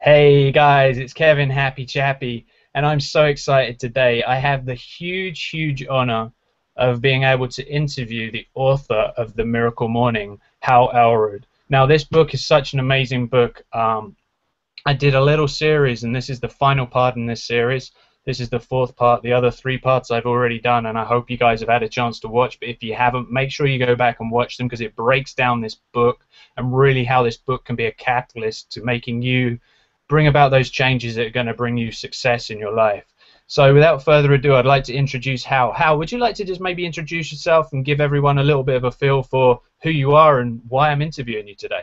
Hey guys, it's Kevin, Happy Chappy, and I'm so excited today. I have the huge honor of being able to interview the author of The Miracle Morning, Hal Elrod. Now, this book is such an amazing book. I did a little series, and this is the final part in this series. This is the fourth part. The other three parts I've already done, and I hope you guys have had a chance to watch. But if you haven't, make sure you go back and watch them because it breaks down this book and really how this book can be a catalyst to making you bring about those changes that are going to bring you success in your life. So without further ado, I'd like to introduce Hal. Hal, would you like to just maybe introduce yourself and give everyone a little bit of a feel for who you are and why I'm interviewing you today?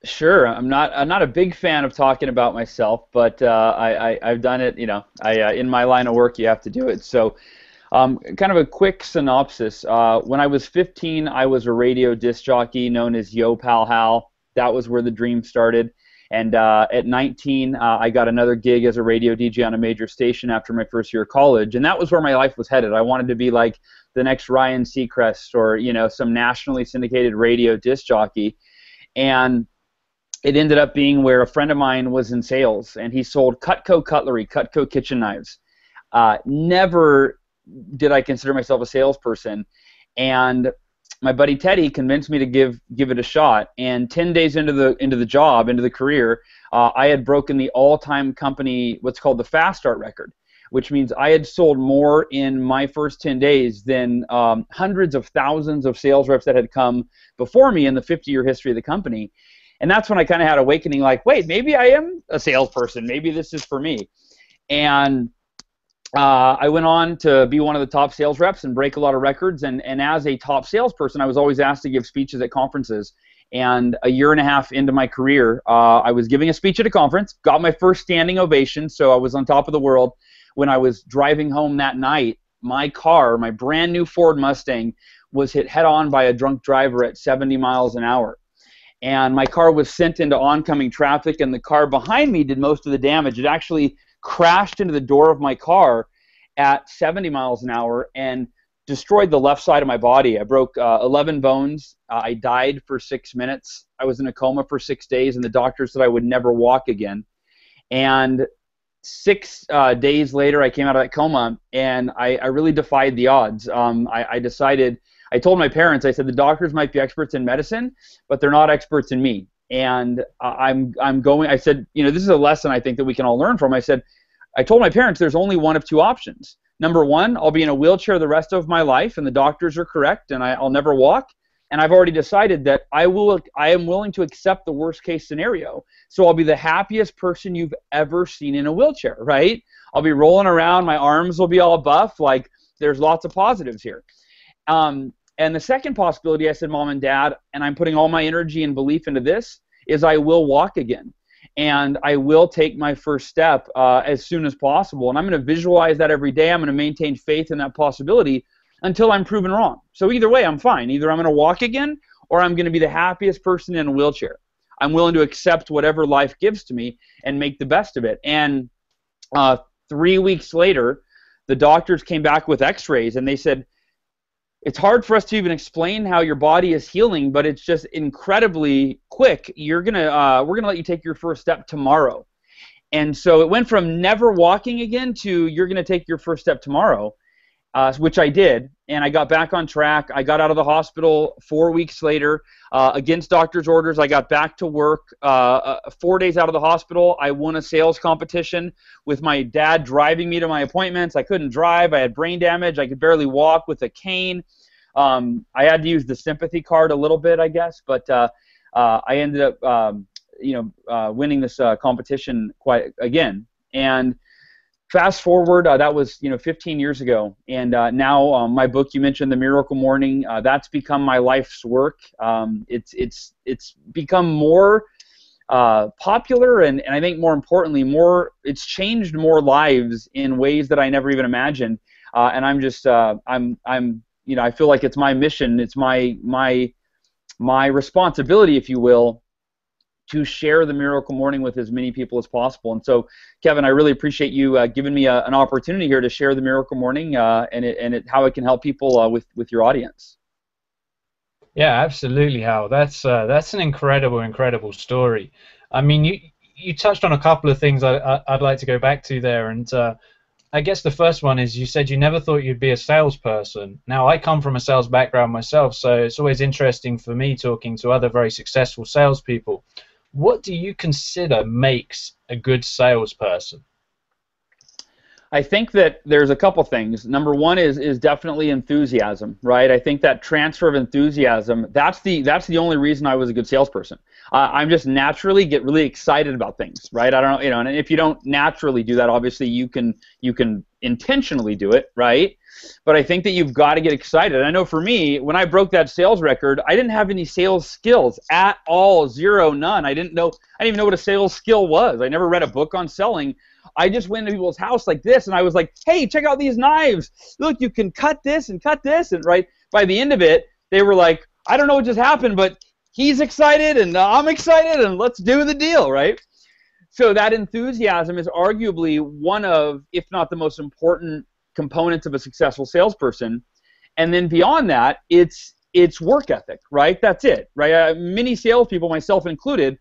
Sure. I'm not a big fan of talking about myself, but I've done it. In my line of work, you have to do it. So, kind of a quick synopsis. When I was 15, I was a radio disc jockey known as Yo Pal Hal. That was where the dream started. And at 19, I got another gig as a radio DJ on a major station after my first year of college, and that was where my life was headed. I wanted to be like the next Ryan Seacrest or some nationally syndicated radio disc jockey, and it ended up being where a friend of mine was in sales, and he sold Cutco cutlery, Cutco kitchen knives. Never did I consider myself a salesperson, and my buddy Teddy convinced me to give it a shot. And 10 days into the career, I had broken the all-time company, what's called the fast start record, which means I had sold more in my first 10 days than hundreds of thousands of sales reps that had come before me in the 50-year history of the company. And that's when I kind of had awakening, like, wait, maybe I am a salesperson. Maybe this is for me. And I went on to be one of the top sales reps and break a lot of records. And as a top salesperson, I was always asked to give speeches at conferences. And a year and a half into my career, I was giving a speech at a conference, got my first standing ovation, so I was on top of the world. When I was driving home that night, my car, my brand new Ford Mustang, was hit head-on by a drunk driver at 70 miles an hour. And my car was sent into oncoming traffic, and the car behind me did most of the damage. It actually crashed into the door of my car at 70 miles an hour and destroyed the left side of my body. I broke 11 bones. I died for 6 minutes. I was in a coma for 6 days, and the doctor said I would never walk again. And 6 days later, I came out of that coma, and I really defied the odds. I decided, I told my parents, I said, the doctors might be experts in medicine, but they're not experts in me. And I said, this is a lesson I think that we can all learn from. I told my parents there's only one of two options. Number one, I'll be in a wheelchair the rest of my life, and the doctors are correct, and I'll never walk. And I've already decided that I am willing to accept the worst case scenario. So I'll be the happiest person you've ever seen in a wheelchair, right? I'll be rolling around, my arms will be all buff, like there's lots of positives here. And the second possibility, I said, Mom and Dad, and I'm putting all my energy and belief into this, is I will walk again. And I will take my first step as soon as possible. And I'm going to visualize that every day. I'm going to maintain faith in that possibility until I'm proven wrong. So either way, I'm fine. Either I'm going to walk again, or I'm going to be the happiest person in a wheelchair. I'm willing to accept whatever life gives to me and make the best of it. And 3 weeks later, the doctors came back with x-rays, and they said, it's hard for us to even explain how your body is healing, but it's just incredibly quick. We're gonna let you take your first step tomorrow. And so it went from never walking again to you're gonna take your first step tomorrow, which I did. And I got back on track. I got out of the hospital 4 weeks later. Against doctor's orders, I got back to work. 4 days out of the hospital, I won a sales competition with my dad driving me to my appointments. I couldn't drive. I had brain damage. I could barely walk with a cane. I had to use the sympathy card a little bit, I guess, but I ended up, winning this competition quite again. And fast forward, that was 15 years ago, and now my book, you mentioned, The Miracle Morning, that's become my life's work. It's become more popular, and I think more importantly, it's changed more lives in ways that I never even imagined. And I'm just I feel like it's my mission, it's my responsibility, if you will, to share the Miracle Morning with as many people as possible. And so, Kevin, I really appreciate you giving me an opportunity here to share the Miracle Morning and how it can help people with your audience. Yeah, absolutely, Hal. That's an incredible story. I mean, you touched on a couple of things I'd like to go back to there, and I guess the first one is you said you never thought you'd be a salesperson. Now, I come from a sales background myself, so it's always interesting for me talking to other very successful salespeople. What do you consider makes a good salesperson? I think that there's a couple things. Number one is definitely enthusiasm, right? I think that transfer of enthusiasm, that's the only reason I was a good salesperson. I'm just naturally get really excited about things, right? I don't know, and if you don't naturally do that, obviously you can intentionally do it, right? But I think that you've got to get excited. I know for me, when I broke that sales record, I didn't have any sales skills at all, zero, none. I didn't even know what a sales skill was. I never read a book on selling. I just went to people's house like this, and I was like, hey, check out these knives. Look, you can cut this, and right by the end of it, they were like, I don't know what just happened, but he's excited, and I'm excited, and let's do the deal, right? So that enthusiasm is arguably one of, if not the most important components of a successful salesperson. And then beyond that, it's work ethic, right? That's it, right? Many salespeople, myself included,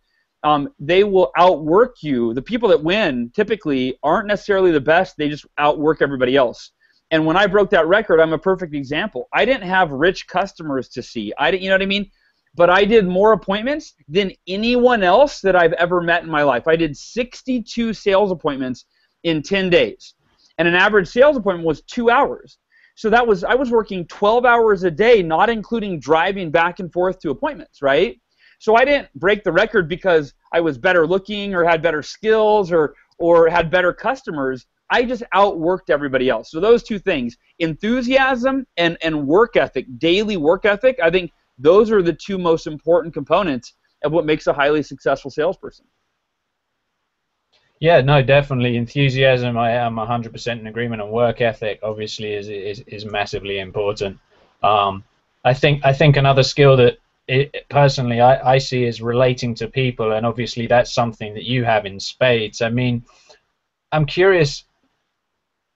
they will outwork you. The people that win typically aren't necessarily the best. They just outwork everybody else. And when I broke that record, I'm a perfect example. I didn't have rich customers to see. You know what I mean? But I did more appointments than anyone else that I've ever met in my life. I did 62 sales appointments in 10 days. And an average sales appointment was 2 hours. So I was working 12 hours a day, not including driving back and forth to appointments, right? So I didn't break the record because I was better looking or had better skills or had better customers. I just outworked everybody else. So those two things, enthusiasm and work ethic, daily work ethic, I think those are the two most important components of what makes a highly successful salesperson. Yeah, no, definitely. Enthusiasm, I am 100% in agreement, and work ethic obviously is massively important. I think another skill that personally I see is relating to people, and obviously that's something that you have in spades. I mean, I'm curious,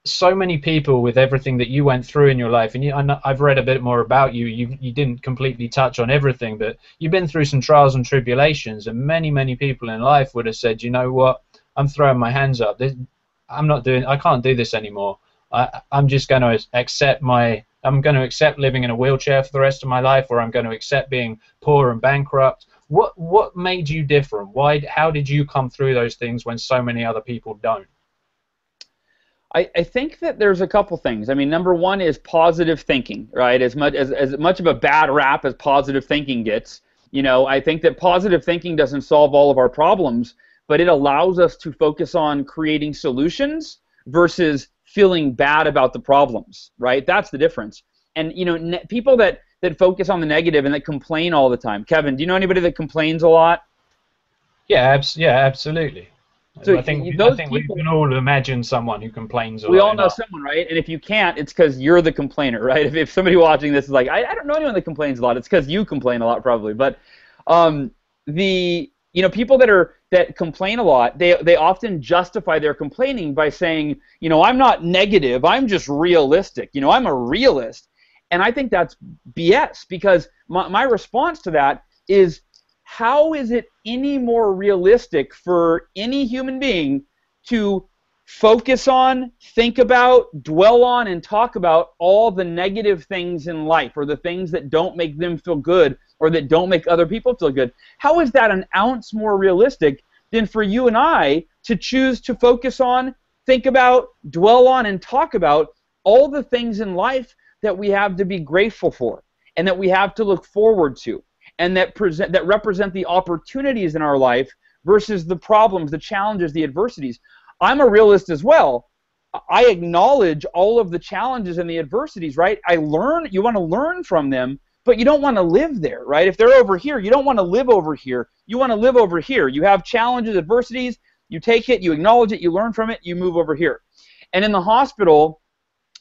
so many people with everything that you went through in your life, and I've read a bit more about you. You didn't completely touch on everything, but you've been through some trials and tribulations, and many people in life would have said, you know what, I'm throwing my hands up. I can't do this anymore. I'm just going to accept living in a wheelchair for the rest of my life, or I'm going to accept being poor and bankrupt. What made you different? How did you come through those things when so many other people don't? I think that there's a couple things. I mean, number one is positive thinking, right? As much of a bad rap as positive thinking gets, I think that positive thinking doesn't solve all of our problems, but it allows us to focus on creating solutions versus feeling bad about the problems, right? That's the difference. And people that focus on the negative and that complain all the time. Kevin, do you know anybody that complains a lot? Yeah, absolutely. So I think we can all imagine someone who complains a lot. We all know someone, right? And if you can't, it's because you're the complainer, right? If somebody watching this is like, I don't know anyone that complains a lot, it's because you complain a lot probably. But people that complain a lot, they often justify their complaining by saying, I'm not negative, I'm just realistic. I'm a realist. And I think that's BS, because my response to that is, how is it any more realistic for any human being to focus on, think about, dwell on, and talk about all the negative things in life, or the things that don't make them feel good, or that don't make other people feel good? How is that an ounce more realistic than for you and I to choose to focus on, think about, dwell on, and talk about all the things in life that we have to be grateful for, and that we have to look forward to, and that represent the opportunities in our life versus the problems, the challenges, the adversities? I'm a realist as well. I acknowledge all of the challenges and the adversities, right? You want to learn from them, but you don't want to live there, right? If they're over here, you don't want to live over here. You want to live over here. You have challenges, adversities, you take it, you acknowledge it, you learn from it, you move over here. And in the hospital,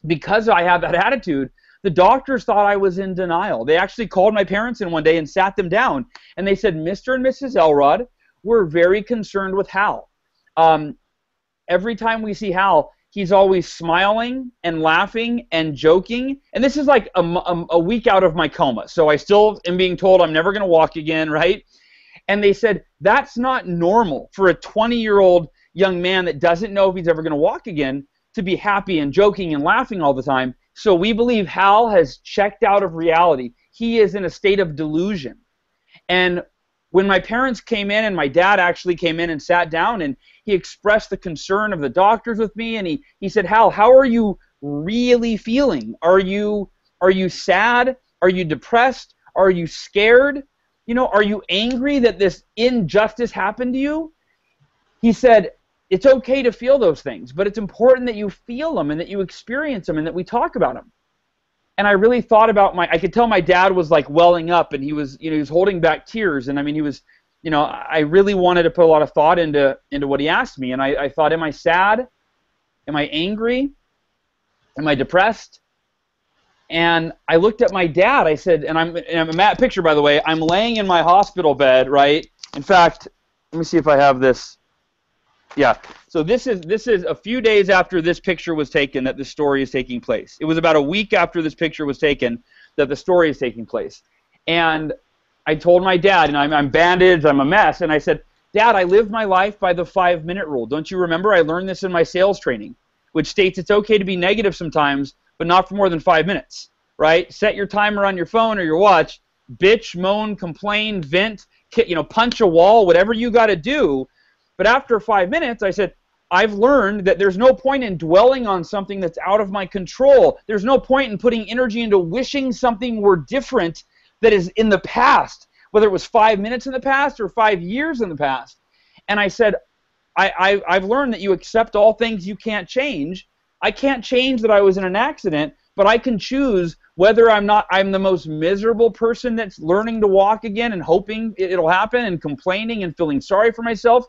because I have that attitude, the doctors thought I was in denial. They actually called my parents in one day and sat them down, and they said, Mr. and Mrs. Elrod, we're very concerned with Hal. Every time we see Hal, he's always smiling and laughing and joking. And this is like a week out of my coma. So I still am being told I'm never going to walk again, right? And they said, that's not normal for a 20-year-old young man that doesn't know if he's ever going to walk again to be happy and joking and laughing all the time. So we believe Hal has checked out of reality. He is in a state of delusion. And when my parents came in, and my dad actually came in and sat down, and he expressed the concern of the doctors with me, and he said, Hal, how are you really feeling? Are you sad? Are you depressed? Are you scared? You know, are you angry that this injustice happened to you? He said, it's okay to feel those things, but it's important that you feel them and that you experience them and that we talk about them. And I really thought about I could tell my dad was like welling up, and he was holding back tears. And I mean, he was, I really wanted to put a lot of thought into what he asked me. And I thought, am I sad? Am I angry? Am I depressed? And I looked at my dad. I said, and I'm in that picture, by the way. I'm laying in my hospital bed, right? In fact, let me see if I have this. Yeah. So this is a few days after this picture was taken that the story is taking place. It was about a week after this picture was taken that the story is taking place. And I told my dad, and I'm bandaged, I'm a mess, and I said, Dad, I live my life by the 5-minute rule. Don't you remember? I learned this in my sales training, which states it's okay to be negative sometimes, but not for more than 5 minutes, right? Set your timer on your phone or your watch, bitch, moan, complain, vent, punch a wall, whatever you got to do. But after 5 minutes, I said, I've learned that there's no point in dwelling on something that's out of my control. There's no point in putting energy into wishing something were different that is in the past, whether it was 5 minutes in the past or 5 years in the past. And I said, I've learned that you accept all things you can't change. I can't change that I was in an accident, but I can choose whether I'm the most miserable person that's learning to walk again and hoping it'll happen and complaining and feeling sorry for myself,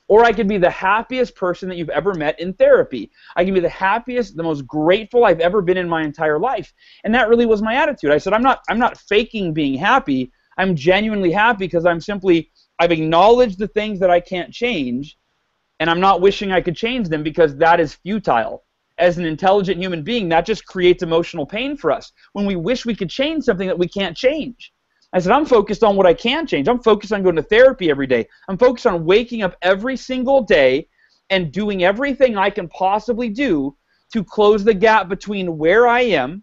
or I could be the happiest person that you've ever met in therapy. I can be the happiest, the most grateful I've ever been in my entire life. And that really was my attitude. I said, I'm not faking being happy. I'm genuinely happy because I've acknowledged the things that I can't change, and I'm not wishing I could change them because that is futile. As an intelligent human being, that just creates emotional pain for us when we wish we could change something that we can't change. I said, I'm focused on what I can change. I'm focused on going to therapy every day. I'm focused on waking up every single day and doing everything I can possibly do to close the gap between where I am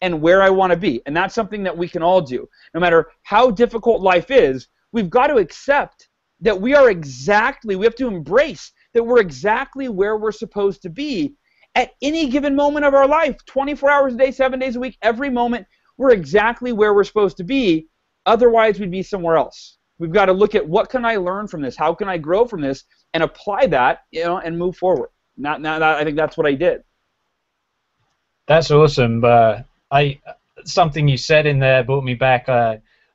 and where I want to be. And that's something that we can all do. No matter how difficult life is, we've got to accept that we have to embrace that we're exactly where we're supposed to be at any given moment of our life, 24 hours a day, 7 days a week, every moment, we're exactly where we're supposed to be. Otherwise, we'd be somewhere else. We've got to look at what can I learn from this? How can I grow from this? And apply that, and move forward. I think that's what I did. That's awesome. Something you said in there brought me back.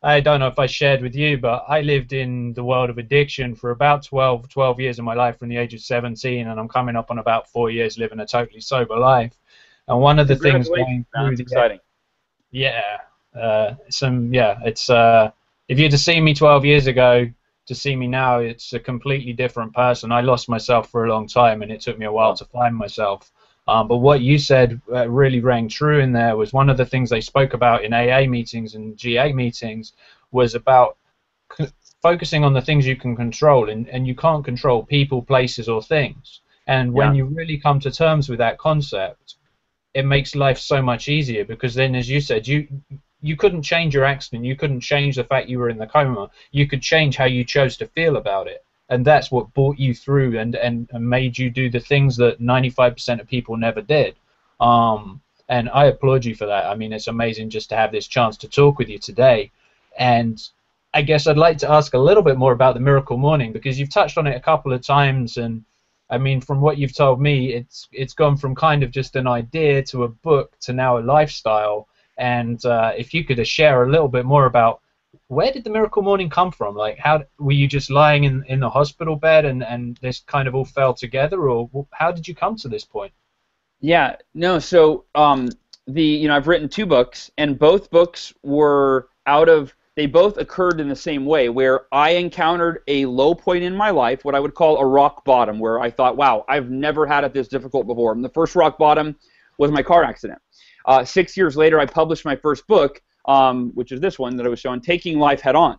I don't know if I shared with you, but I lived in the world of addiction for about 12 years of my life from the age of 17, and I'm coming up on about 4 years living a totally sober life. And one of the things going through the exciting. It's if you'd have seen me 12 years ago to see me now, it's a completely different person. I lost myself for a long time, and it took me a while to find myself. But what you said really rang true in there was one of the things they spoke about in AA meetings and GA meetings was about focusing on the things you can control, and you can't control people, places, or things. And when you really come to terms with that concept, it makes life so much easier, because then, as you said, you couldn't change your accident, you couldn't change the fact you were in the coma, you could change how you chose to feel about it. And that's what brought you through and made you do the things that 95% of people never did. And I applaud you for that. I mean, it's amazing just to have this chance to talk with you today. And I guess I'd like to ask a little bit more about the Miracle Morning, because you've touched on it a couple of times. And I mean, from what you've told me, it's gone from kind of just an idea to a book to now a lifestyle. And if you could share a little bit more about where did the Miracle Morning come from? Like, how were you just lying in the hospital bed and this kind of all fell together, or how did you come to this point? Yeah, no. So I've written 2 books, and both books were they both occurred in the same way, where I encountered a low point in my life, what I would call a rock bottom, where I thought, wow, I've never had it this difficult before. And the first rock bottom was my car accident. 6 years later, I published my first book, which is this one that I was showing, Taking Life Head On.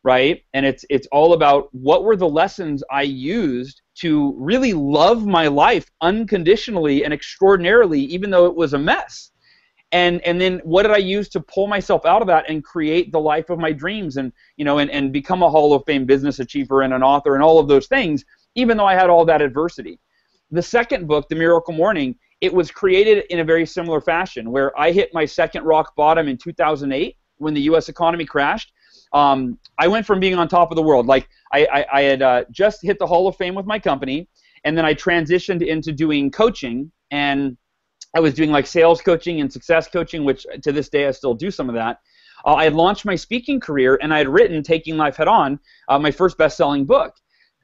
right? And it's all about what were the lessons I used to really love my life unconditionally and extraordinarily, even though it was a mess. And then what did I use to pull myself out of that and create the life of my dreams, and and become a Hall of Fame business achiever and an author and all of those things, even though I had all that adversity. The second book, The Miracle Morning, it was created in a very similar fashion, where I hit my second rock bottom in 2008 when the U.S. economy crashed. I went from being on top of the world, like I had just hit the Hall of Fame with my company, and then I transitioned into doing coaching, and I was doing like sales coaching and success coaching, which to this day I still do some of that. I had launched my speaking career, and I had written Taking Life Head On, my first best-selling book.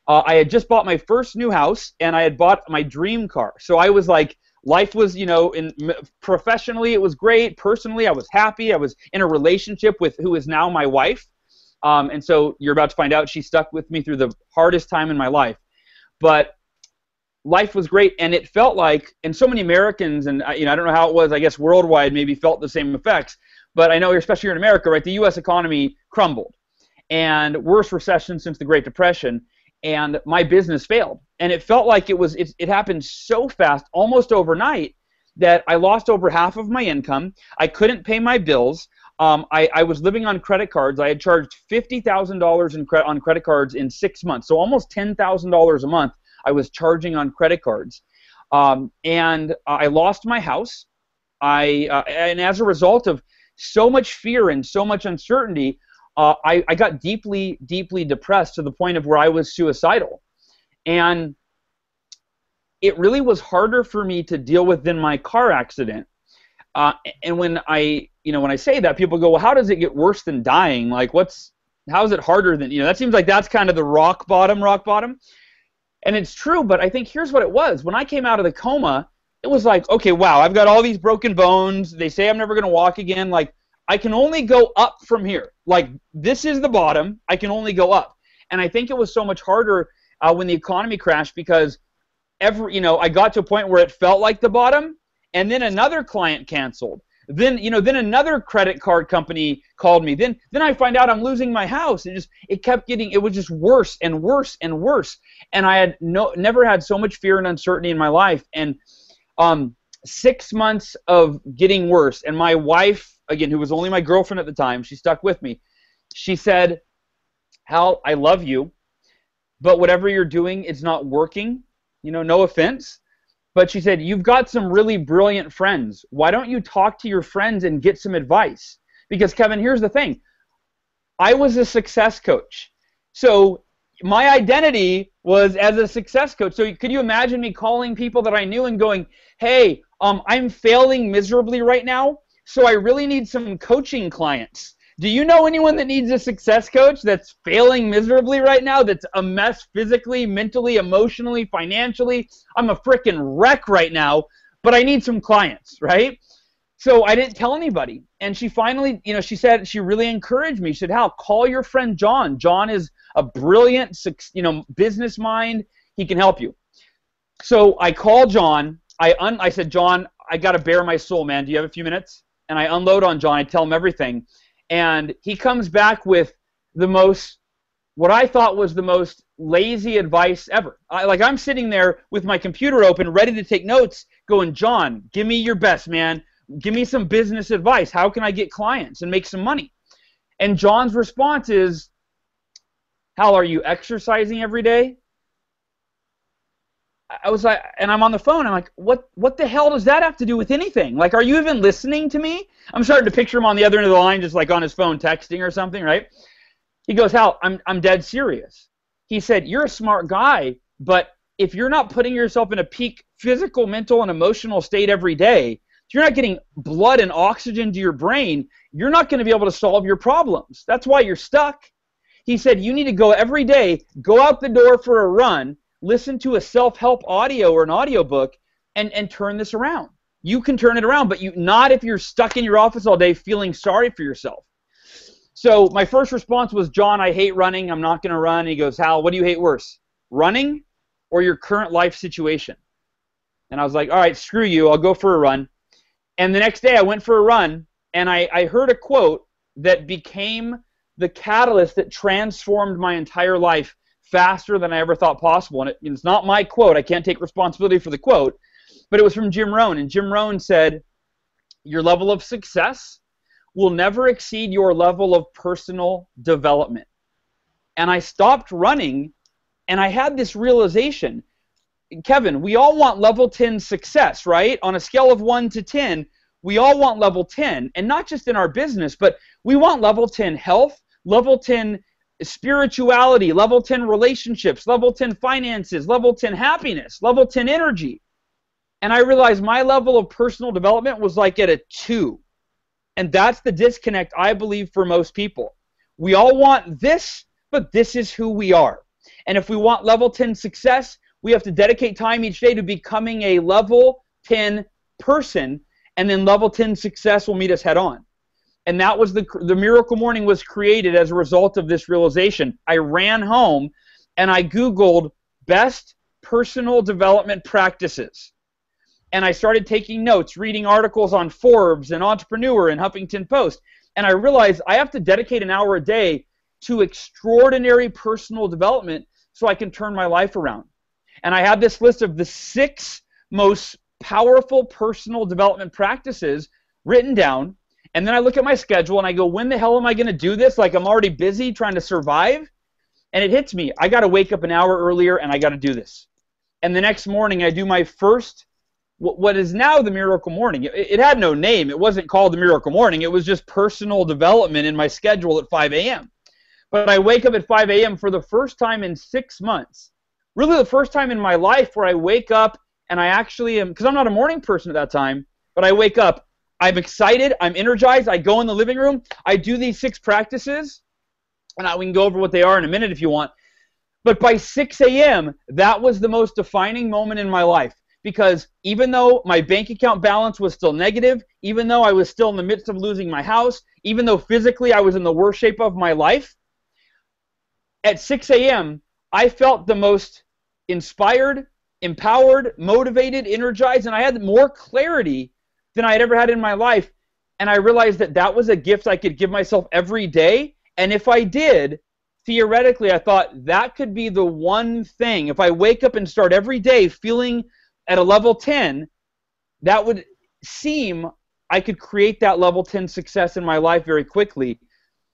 I had just bought my first new house, and I had bought my dream car. So I was like, life was, professionally it was great. Personally, I was happy. I was in a relationship with who is now my wife. And so you're about to find out she stuck with me through the hardest time in my life. But life was great, and it felt like, and so many Americans, and I don't know how it was, I guess worldwide maybe felt the same effects, but I know especially here in America, right, the U.S. economy crumbled, and worst recession since the Great Depression, and my business failed. And it felt like it happened so fast, almost overnight, that I lost over half of my income. I couldn't pay my bills. I was living on credit cards. I had charged $50,000 on credit cards in 6 months, so almost $10,000 a month I was charging on credit cards. And I lost my house. And as a result of so much fear and so much uncertainty, I got deeply, deeply depressed to the point of where I was suicidal. And it really was harder for me to deal with than my car accident. And when I say that, people go, well, how does it get worse than dying? Like, how is it harder than, that seems like that's kind of the rock bottom. And it's true, but I think here's what it was. When I came out of the coma, it was like, okay, wow, I've got all these broken bones. They say I'm never going to walk again. Like, I can only go up from here. Like, this is the bottom. I can only go up. And I think it was so much harder when the economy crashed, because I got to a point where it felt like the bottom, and then another client canceled. Then another credit card company called me. Then I find out I'm losing my house. It was just worse and worse and worse. And I had never had so much fear and uncertainty in my life. And 6 months of getting worse. And my wife, again, who was only my girlfriend at the time, she stuck with me. She said, Hal, I love you, but whatever you're doing, it's not working. No offense. But she said, you've got some really brilliant friends. Why don't you talk to your friends and get some advice? Because, Kevin, here's the thing. I was a success coach. So my identity was as a success coach. So could you imagine me calling people that I knew and going, hey, I'm failing miserably right now, so I really need some coaching clients. Do you know anyone that needs a success coach that's failing miserably right now, that's a mess physically, mentally, emotionally, financially? I'm a freaking wreck right now, but I need some clients, right? So I didn't tell anybody. And she finally, she said, she really encouraged me. She said, Hal, call your friend John. John is a brilliant, business mind. He can help you. So I called John. I said, John, I got to bare my soul, man. Do you have a few minutes? And I unload on John. I tell him everything. And he comes back with what I thought was the most lazy advice ever. I'm sitting there with my computer open, ready to take notes, going, John, give me your best, man. Give me some business advice. How can I get clients and make some money? And John's response is, Hal, are you exercising every day? I was like, and I'm on the phone. I'm like, what the hell does that have to do with anything? Like, are you even listening to me? I'm starting to picture him on the other end of the line, just like on his phone texting or something, right? He goes, Hal, I'm dead serious. He said, you're a smart guy, but if you're not putting yourself in a peak physical, mental, and emotional state every day, if you're not getting blood and oxygen to your brain, you're not going to be able to solve your problems. That's why you're stuck. He said, you need to go every day, go out the door for a run, listen to a self-help audio or an audiobook, and turn this around. You can turn it around, but not if you're stuck in your office all day feeling sorry for yourself. So my first response was, John, I hate running. I'm not going to run. And he goes, Hal, what do you hate worse, running or your current life situation? And I was like, all right, screw you. I'll go for a run. And the next day I went for a run, and I heard a quote that became the catalyst that transformed my entire life faster than I ever thought possible. And it's not my quote. I can't take responsibility for the quote, but it was from Jim Rohn. And Jim Rohn said, your level of success will never exceed your level of personal development. And I stopped running, and I had this realization. Kevin, we all want level 10 success, right? On a scale of 1 to 10, we all want level 10. And not just in our business, but we want level 10 health, level 10 spirituality, level 10 relationships, level 10 finances, level 10 happiness, level 10 energy. And I realized my level of personal development was like at a 2. And that's the disconnect, I believe, for most people. We all want this, but this is who we are. And if we want level 10 success, we have to dedicate time each day to becoming a level 10 person, and then level 10 success will meet us head on. And that was the Miracle Morning was created as a result of this realization. I ran home and I Googled best personal development practices. And I started taking notes, reading articles on Forbes and Entrepreneur and Huffington Post. And I realized I have to dedicate an hour a day to extraordinary personal development so I can turn my life around. And I had this list of the 6 most powerful personal development practices written down. And then I look at my schedule and I go, when the hell am I going to do this? Like, I'm already busy trying to survive. And it hits me. I got to wake up an hour earlier and I got to do this. And the next morning I do my first, what is now the Miracle Morning. It had no name. It wasn't called the Miracle Morning. It was just personal development in my schedule at 5 a.m. But I wake up at 5 a.m. for the first time in 6 months. Really the first time in my life where I wake up and I actually am, because I'm not a morning person at that time, but I wake up, I'm excited, I'm energized, I go in the living room, I do these 6 practices, and we can go over what they are in a minute if you want. But by 6 a.m., that was the most defining moment in my life. Because even though my bank account balance was still negative, even though I was still in the midst of losing my house, even though physically I was in the worst shape of my life, at 6 a.m., I felt the most inspired, empowered, motivated, energized, and I had more clarity than I had ever had in my life. And I realized that that was a gift I could give myself every day. And if I did, theoretically, I thought that could be the one thing. If I wake up and start every day feeling at a level 10, that would seem I could create that level 10 success in my life very quickly.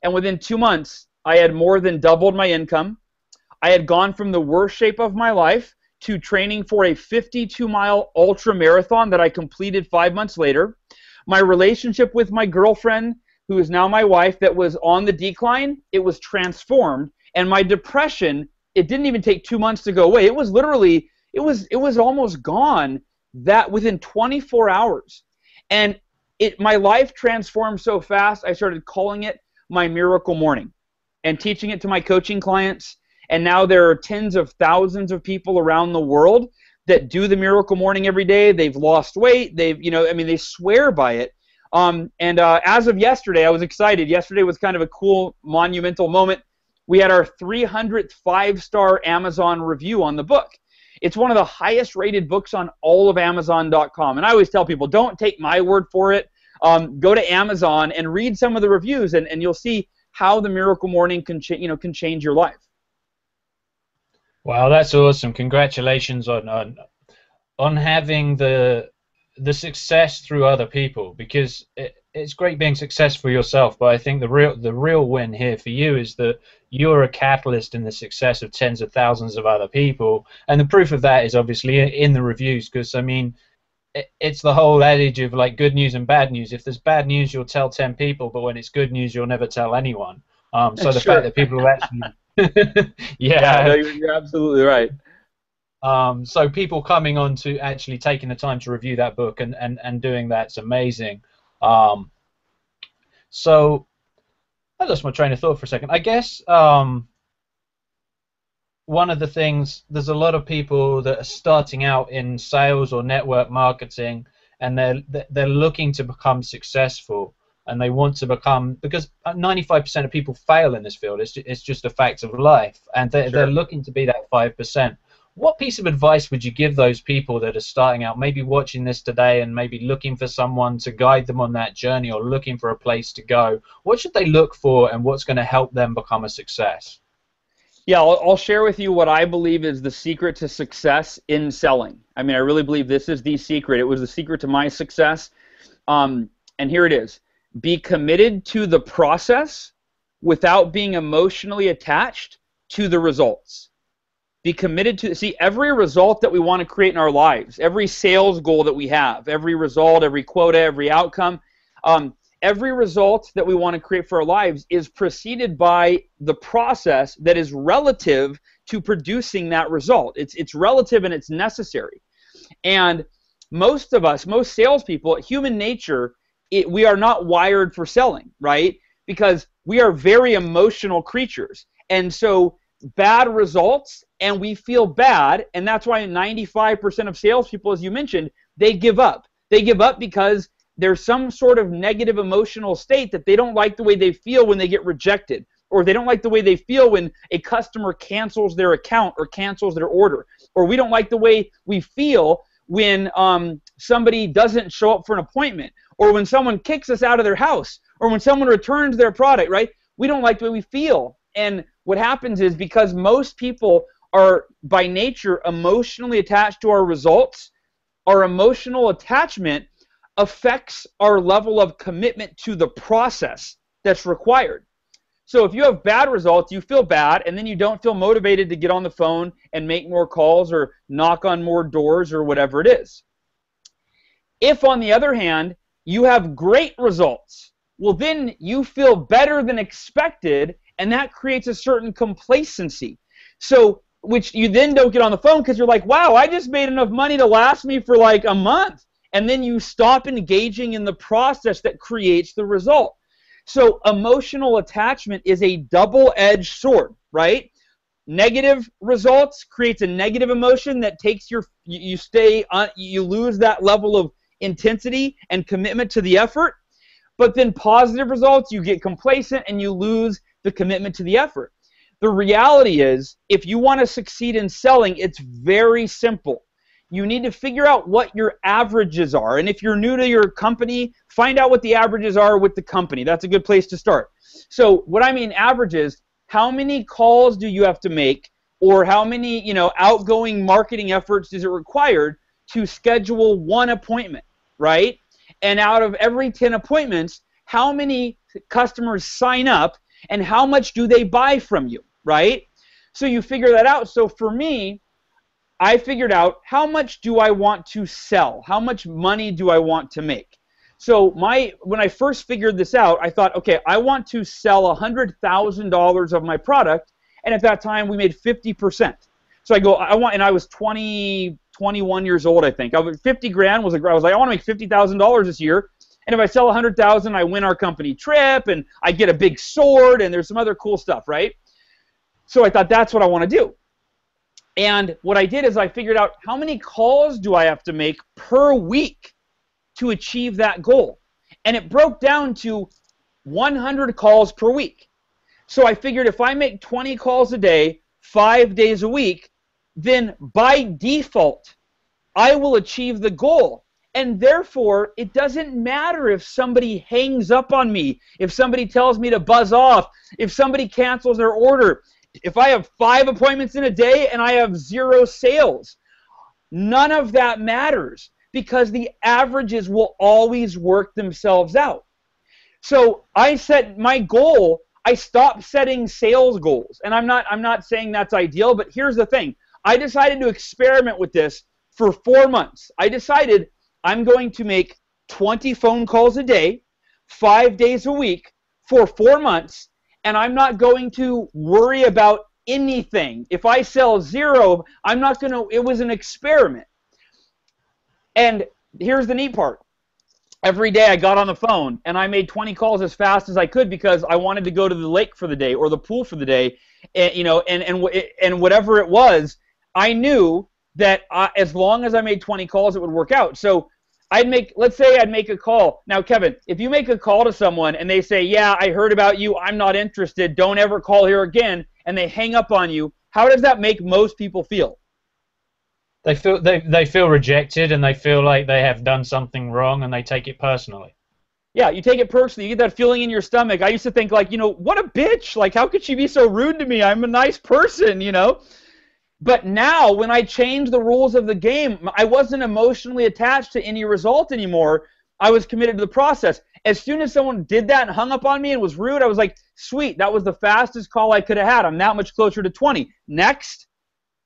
And within 2 months, I had more than doubled my income. I had gone from the worst shape of my life to training for a 52-mile ultra marathon that I completed 5 months later. My relationship with my girlfriend, who is now my wife, that was on the decline, it was transformed. And my depression, it didn't even take 2 months to go away. It was literally, it was almost gone that within 24 hours. And my life transformed so fast, I started calling it my Miracle Morning and teaching it to my coaching clients. And now there are tens of thousands of people around the world that do the Miracle Morning every day. They've lost weight. They swear by it. As of yesterday, I was excited. Yesterday was kind of a cool, monumental moment. We had our 300th 5-star Amazon review on the book. It's one of the highest rated books on all of Amazon.com. And I always tell people, don't take my word for it. Go to Amazon and read some of the reviews, and you'll see how the Miracle Morning can change your life. Wow, that's awesome! Congratulations on having the success through other people, because it's great being successful yourself. But I think the real win here for you is that you're a catalyst in the success of tens of thousands of other people, and the proof of that is obviously in the reviews. Because I mean, it's the whole adage of like good news and bad news. If there's bad news, you'll tell 10 people, but when it's good news, you'll never tell anyone. So the fact that people will actually yeah, no, you're absolutely right. So people coming on to actually taking the time to review that book and doing that's amazing. So I lost my train of thought for a second. I guess one of the things, there's a lot of people that are starting out in sales or network marketing, and they're looking to become successful. And they want to become, because 95% of people fail in this field. It's just a fact of life, and they're looking to be that 5%. What piece of advice would you give those people that are starting out, maybe watching this today and maybe looking for someone to guide them on that journey or looking for a place to go? What should they look for and what's going to help them become a success? Yeah, I'll share with you what I believe is the secret to success in selling. I mean, I really believe this is the secret. It was the secret to my success. And here it is. Be committed to the process without being emotionally attached to the results. Be committed to, see, every result that we want to create in our lives, every sales goal that we have, every result, every quota, every outcome, every result that we want to create for our lives is preceded by the process that is relative to producing that result. It's relative and it's necessary. And most of us, most salespeople, human nature, we are not wired for selling, right? Because we are very emotional creatures. And so bad results, and we feel bad, and that's why 95% of salespeople, as you mentioned, they give up. They give up because there's some sort of negative emotional state that they don't like the way they feel when they get rejected, or they don't like the way they feel when a customer cancels their account or cancels their order, or we don't like the way we feel when somebody doesn't show up for an appointment, or when someone kicks us out of their house, or when someone returns their product, right? We don't like the way we feel. And what happens is, because most people are by nature emotionally attached to our results, our emotional attachment affects our level of commitment to the process that's required. So if you have bad results, you feel bad, and then you don't feel motivated to get on the phone and make more calls or knock on more doors or whatever it is. If, on the other hand, you have great results, well, then you feel better than expected, and that creates a certain complacency. So, which you then don't get on the phone because you're like, wow, I just made enough money to last me for like a month. And then you stop engaging in the process that creates the result. So emotional attachment is a double-edged sword, right? Negative results creates a negative emotion that takes you lose that level of intensity and commitment to the effort. But then positive results, you get complacent and you lose the commitment to the effort. The reality is, if you want to succeed in selling, it's very simple. You need to figure out what your averages are. And if you're new to your company, find out what the averages are with the company. That's a good place to start. So what I mean averages, how many calls do you have to make, or how many outgoing marketing efforts is it required to schedule one appointment, right? And out of every 10 appointments, how many customers sign up and how much do they buy from you, right? So you figure that out. So for me, I figured out, how much do I want to sell? How much money do I want to make? So when I first figured this out, I thought, okay, I want to sell $100,000 of my product, and at that time we made 50%. So I was 21 years old, I think. 50 grand I was like, I want to make $50,000 this year, and if I sell 100,000, I win our company trip, and I get a big sword, and there's some other cool stuff, right? So I thought, that's what I want to do. And what I did is I figured out, how many calls do I have to make per week to achieve that goal? And it broke down to 100 calls per week. So I figured, if I make 20 calls a day, 5 days a week, then by default, I will achieve the goal. And therefore, it doesn't matter if somebody hangs up on me, if somebody tells me to buzz off, if somebody cancels their order. If I have 5 appointments in a day and I have 0 sales, none of that matters, because the averages will always work themselves out. So I set my goal, I stopped setting sales goals. And I'm not saying that's ideal, but here's the thing. I decided to experiment with this for 4 months. I decided I'm going to make 20 phone calls a day, 5 days a week for 4 months. And I'm not going to worry about anything. If I sell 0, I'm not going to, it was an experiment. And here's the neat part. Every day I got on the phone and I made 20 calls as fast as I could, because I wanted to go to the lake for the day or the pool for the day, and whatever it was, I knew that as long as I made 20 calls, it would work out. So let's say I'd make a call. Now, Kevin, if you make a call to someone and they say, yeah, I heard about you, I'm not interested, don't ever call here again, and they hang up on you, how does that make most people feel? They feel rejected, and they feel like they have done something wrong, and they take it personally. Yeah, you take it personally. You get that feeling in your stomach. I used to think like, what a bitch. Like, how could she be so rude to me? I'm a nice person. But now, when I changed the rules of the game, I wasn't emotionally attached to any result anymore. I was committed to the process. As soon as someone did that and hung up on me and was rude, I was like, sweet, that was the fastest call I could have had. I'm that much closer to 20. Next,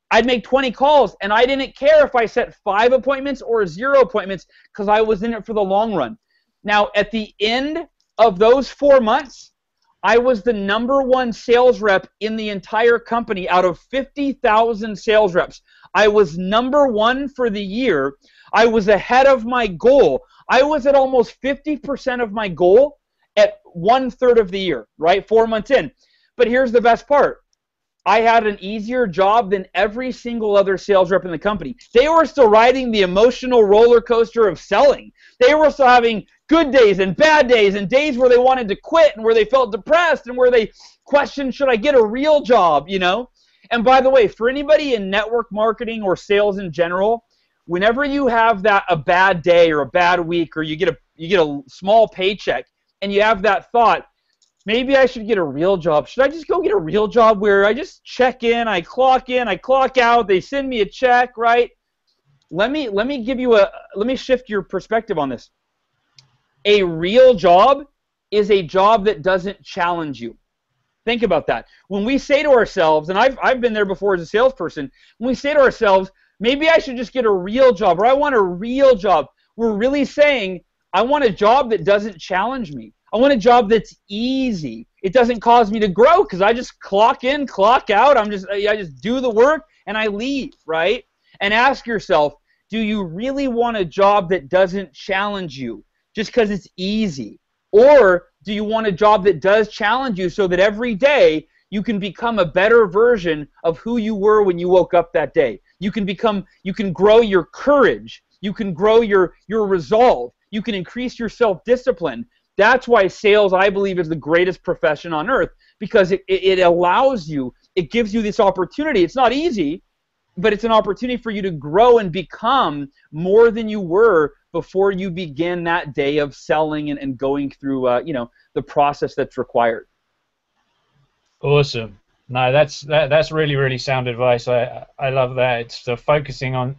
I'd make 20 calls, and I didn't care if I set 5 appointments or 0 appointments because I was in it for the long run. Now, at the end of those 4 months, I was the #1 sales rep in the entire company out of 50,000 sales reps. I was #1 for the year. I was ahead of my goal. I was at almost 50% of my goal at 1/3 of the year, right? 4 months in. But here's the best part. I had an easier job than every single other sales rep in the company. They were still riding the emotional roller coaster of selling. They were still having good days and bad days and days where they wanted to quit and where they felt depressed and where they questioned, should I get a real job, And by the way, for anybody in network marketing or sales in general, whenever you have a bad day or a bad week or you get a small paycheck and you have that thought, maybe I should get a real job. Should I just go get a real job where I just check in, I clock out, they send me a check, right? Let me shift your perspective on this. A real job is a job that doesn't challenge you. Think about that. When we say to ourselves, and I've been there before as a salesperson, when we say to ourselves, maybe I should just get a real job, or I want a real job, we're really saying, I want a job that doesn't challenge me. I want a job that's easy. It doesn't cause me to grow because I just clock in, clock out. I just do the work and I leave, right? And ask yourself, do you really want a job that doesn't challenge you just because it's easy? Or do you want a job that does challenge you so that every day you can become a better version of who you were when you woke up that day? You can grow your courage. You can grow your resolve. You can increase your self-discipline. That's why sales, I believe, is the greatest profession on earth, because it allows you, it gives you this opportunity. It's not easy, but it's an opportunity for you to grow and become more than you were before you begin that day of selling and going through the process that's required. Awesome. No, that's really, really sound advice. I love that. It's focusing on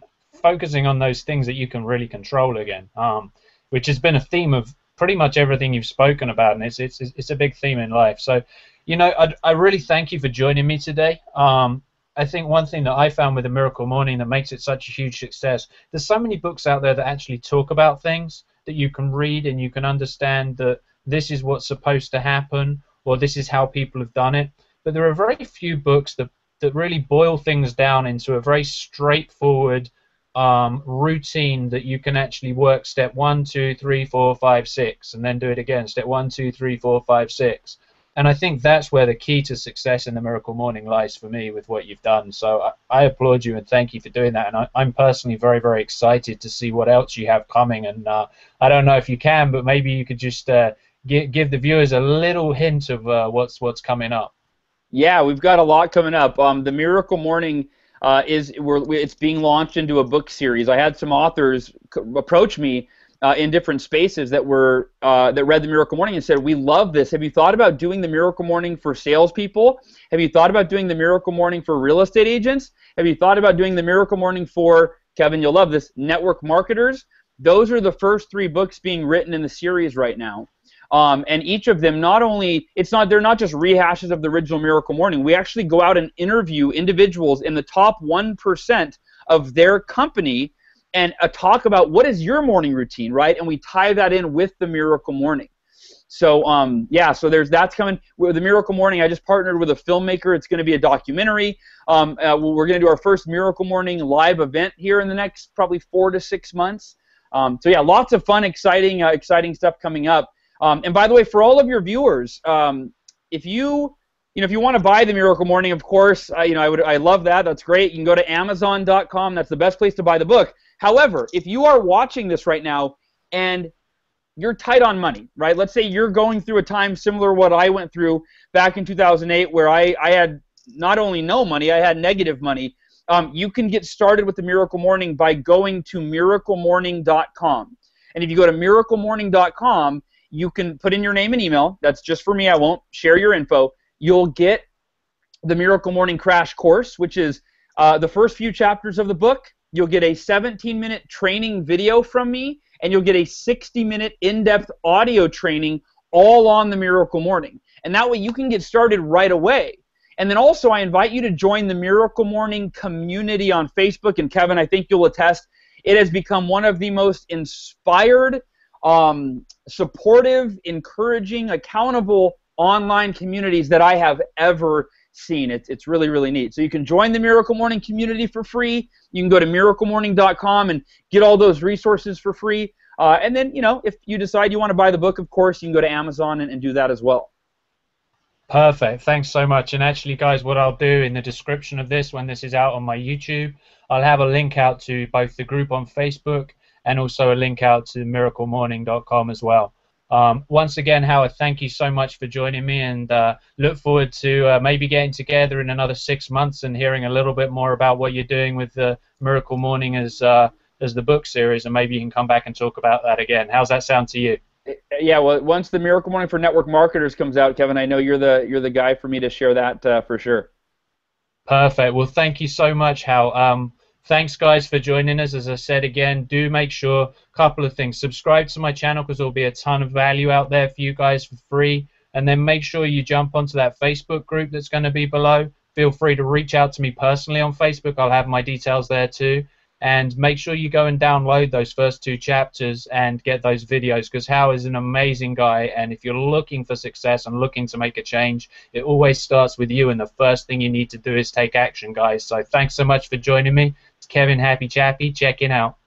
those things that you can really control again, which has been a theme of pretty much everything you've spoken about, and it's a big theme in life. So, I really thank you for joining me today. I think one thing that I found with the Miracle Morning that makes it such a huge success, there's so many books out there that actually talk about things that you can read and you can understand that this is what's supposed to happen or this is how people have done it. But there are very few books that really boil things down into a very straightforward routine that you can actually work step 1, 2, 3, 4, 5, 6, and then do it again. Step 1, 2, 3, 4, 5, 6. And I think that's where the key to success in the Miracle Morning lies for me with what you've done. So I applaud you and thank you for doing that. And I'm personally very, very excited to see what else you have coming. And I don't know if you can, but maybe you could just give the viewers a little hint of what's coming up. Yeah, we've got a lot coming up. The Miracle Morning it's being launched into a book series. I had some authors approach me in different spaces that read the Miracle Morning and said, "We love this. Have you thought about doing the Miracle Morning for salespeople? Have you thought about doing the Miracle Morning for real estate agents? Have you thought about doing the Miracle Morning for," Kevin, you'll love this, "network marketers?" Those are the first 3 books being written in the series right now. And each of them, they're not just rehashes of the original Miracle Morning. We actually go out and interview individuals in the top 1% of their company and talk about what is your morning routine, right? And we tie that in with the Miracle Morning. So so that's coming. With the Miracle Morning, I just partnered with a filmmaker. It's going to be a documentary. We're going to do our first Miracle Morning live event here in the next probably 4 to 6 months. Lots of fun, exciting stuff coming up. And by the way, for all of your viewers, if you want to buy the Miracle Morning, of course, I love that. That's great. You can go to Amazon.com. That's the best place to buy the book. However, if you are watching this right now and you're tight on money, right? Let's say you're going through a time similar to what I went through back in 2008, where I had not only no money, I had negative money. you can get started with the Miracle Morning by going to miraclemorning.com. And if you go to miraclemorning.com, you can put in your name and email. That's just for me. I won't share your info. You'll get the Miracle Morning Crash Course, which is the first few chapters of the book. You'll get a 17-minute training video from me, and you'll get a 60-minute in-depth audio training all on the Miracle Morning. And that way you can get started right away. And then also I invite you to join the Miracle Morning community on Facebook. And Kevin, I think you'll attest, it has become one of the most inspired, supportive, encouraging, accountable online communities that I have ever seen. It's really, really neat. So you can join the Miracle Morning community for free. You can go to miraclemorning.com and get all those resources for free. And then, you know, if you decide you want to buy the book, of course, you can go to Amazon and do that as well. Perfect. Thanks so much. And actually, guys, what I'll do in the description of this, when this is out on my YouTube, I'll have a link out to both the group on Facebook and also a link out to miraclemorning.com as well. Once again, Howard, thank you so much for joining me, and look forward to maybe getting together in another 6 months and hearing a little bit more about what you're doing with the Miracle Morning as the book series, and maybe you can come back and talk about that again. How's that sound to you? Yeah, well, once the Miracle Morning for Network Marketers comes out, Kevin, I know you're the guy for me to share that for sure. Perfect. Well, thank you so much, Hal. Thanks, guys, for joining us. As I said again, do make sure, a couple of things, subscribe to my channel because there'll be a ton of value out there for you guys for free, and then make sure you jump onto that Facebook group that's going to be below. Feel free to reach out to me personally on Facebook. I'll have my details there too. And make sure you go and download those first 2 chapters and get those videos, because Hal is an amazing guy, and if you're looking for success and looking to make a change, it always starts with you, and the first thing you need to do is take action, guys. So thanks so much for joining me. It's Kevin Happy Chappy checking out.